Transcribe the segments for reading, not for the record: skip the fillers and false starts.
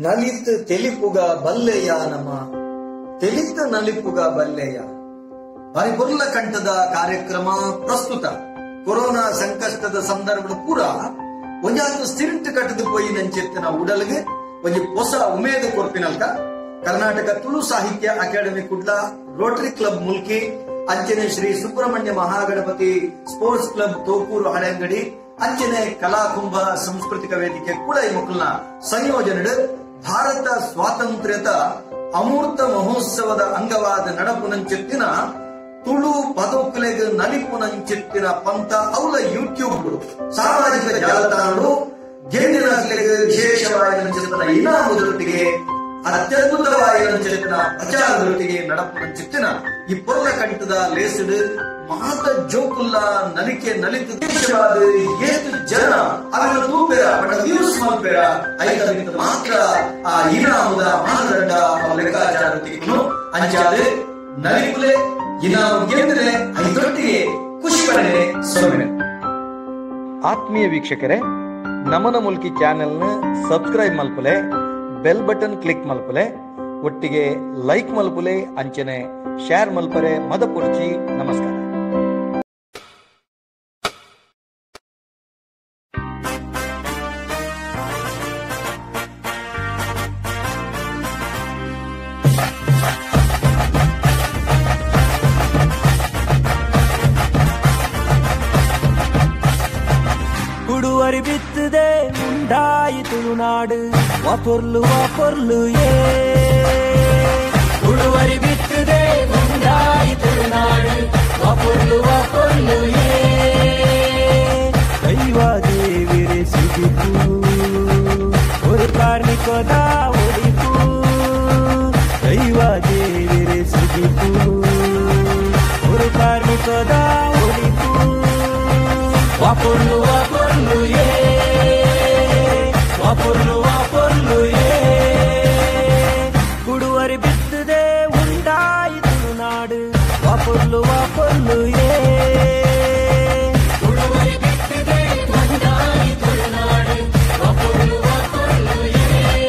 ನಲಿತ್ ತೆಲಿಪುಗ ಬಲ್ಲೆಯ ನಮ ತೆಲಿತ್ ನಲಿಪುಗ ಬಲ್ಲೆಯ ಪರಿಪುರ್ಲ ಕಂಠದ ಕಾರ್ಯಕ್ರಮ ಪ್ರಸ್ತುತ ಕೊರೋನಾ ಸಂಕಷ್ಟದ ಸಂದರ್ಭ ಪೂರ ಒಂಜಾದು ಸ್ಟಿಂಟ್ ಕಟ್ಟದು ಪೋಯಿ ನಂಚೆತ್ತಿನ ಉಡಲ್ಗೆ ಒಂಜಿ ಹೊಸ ಉಮೇದು ಕೊರ್ಪಿನಲ್ಕ ಕರ್ನಾಟಕ ತುಳು ಸಾಹಿತ್ಯ academy Kudla Rotary club Mulki ಅಂಚನೆ ಶ್ರೀ ಸುಬ್ರಹ್ಮಣ್ಯ ಮಹಾಗಣಪತಿ ಸ್ಪೋರ್ಟ್ಸ್ ಕ್ಲಬ್ ತೋಕೂರು ಹಳೆಂಗಡಿ ಅಂಚನೆ ಕಲಾಕುಂಭ ಸಾಂಸ್ಕೃತಿಕ ವೇದಿಕೆ ಕೂಡ ಈ ಮಕ್ಕಳನ್ನ ಸಂಯೋಜನೆ ಭಾರತ ಸ್ವಾತಂತ್ರ್ಯದ ಅಮೂರ್ತ ಮಹೋತ್ಸವದ ಅಂಗವಾದ ನಡಪುನಂಚೆತ್ತಿನ ತುಳು ಪದಕಲೆಗೆ ನಲಿಪುನಂಚೆತ್ತಿನ ಪಂಥ ಅವಳ ಯೂಟ್ಯೂಬ್ ಸಾಮಾಜಿಕ ಜಾಲತಾಣಗಳು ಗೆಂಡಿನ ವಿಶೇಷವಾದ ಇನಾಮದೊಟ್ಟಿಗೆ ಅತ್ಯದ್ಭುತವಾದ ಪ್ರಚಾರದೊಟ್ಟಿಗೆ ನಡಪುನಂಚೆತ್ತಿನ ಈ ಪೊರ್ಲ ಕಂಠದ ಲೇಸಡ್ ಮಾತ ಜೋಕುಲ್ಲ ನಲಿಕೆ ನಲಿತ ದೇಶವಾದ ಏತು ಜನ ಅವರ ತೂಪೆರ ಬಡ ವ್ಯೂಸ್ ಮಲ್ಪೆರ ಐದರಿಂದ ಮಾತ್ರ ಆ ಇನಾಮದ ಮಾನದಂಡ ಲೆಕ್ಕಾಚಾರತಿಗೂ ಅಂಚಾದೆ ನಲಿಪುಲೆ ಇನಾಮ ಗೆಂದ್ರೆ ಐದೊಟ್ಟಿಗೆ ಖುಷಿ ಪಡೆ ಸೊಮ್ಮೆ. ಆತ್ಮೀಯ ವೀಕ್ಷಕರೇ, ನಮನ ಮುಲ್ಕಿ ಚಾನೆಲ್ನ ಸಬ್ಸ್ಕ್ರೈಬ್ ಮಲ್ಪಲೆ, ಬೆಲ್ ಬಟನ್ ಕ್ಲಿಕ್ ಮಲ್ಪಲೆ, ಒಟ್ಟಿಗೆ ಲೈಕ್ ಮಲ್ಪಲೆ, ಅಂಚನೆ ಶೇರ್ ಮಲ್ಪರೆ ಮದ ಪೊರ್ಚಿ. ನಮಸ್ಕಾರ. ಉಡುವರಿ ಬಿತ್ತದೆ ಮುಂಡಾಯಿ ತುಳುನಾಡು ವಾಪೊರ್ಲು ವಾಪೊರ್ಲು ಏ ಉಡುವರಿ ಬಿತ್ತದೆ ಮುಂಡಾಯಿ ತುಳುನಾಡು ವಾಪೊರ್ಲು ವಾಪೊರ್ಲು ಏ ದೈವ ದೇವಿರೆ ಸಿಗಿತು ஒரு ಕಾರ್ಮಿಕದ ಒಳಿತು ದೈವ ದೇವಿರೆ ಸಿಗಿತು ஒரு ಕಾರ್ಮಿಕದ ಒಳಿತು ವಾಪೊರ್ಲು ವಾಪೊರ್ಲು ಏ ವಾಪೊರ್ಲು ವಾಪೊರ್ಲು ಏ ಕುಡುವರಿ ಬಿತ್ತದೆ ಉಂಡಾಯಿತು ನಾಡು ವಾಪೊರ್ಲು ವಾಪೊರ್ಲು ಏ ಕುಡುವರಿ ಬಿತ್ತದೆ ಉಂಡಾಯಿತು ನಾಡು ವಾಪೊರ್ಲು ವಾಪೊರ್ಲು ಏ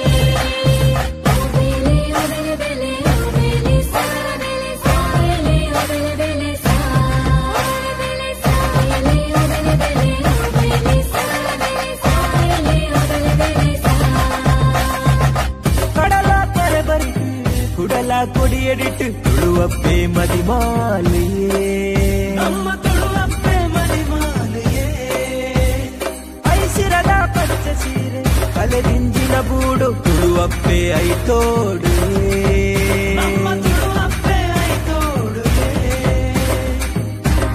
ಕುಡಲ ಕೊಡಿಯಡಿಟ್ಟು ತುಳುವಪ್ಪೆ ಮದಿಮಾಲೆಯೇ ನಮ್ಮ ತುಳುವಪ್ಪೆ ಮದಿಮಾಲೆಯೇ ಐಸಿರದ ಪಚ್ಚ ಸೀರೆ ಕಲೆದಿಂಜಿನ ಬೂಡು ತುಳುವಪ್ಪೆ ಐತೋಡು ನಮ್ಮ ತುಳುವಪ್ಪೆ ಐತೋಡು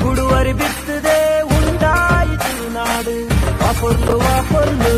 ಕುಡುವರಿ ಬಿತ್ತದೆ ಉಂಡಾಯಿತು ನಾಡು ವಾಪೊರ್ಲು ವಾಪೊರ್ಲು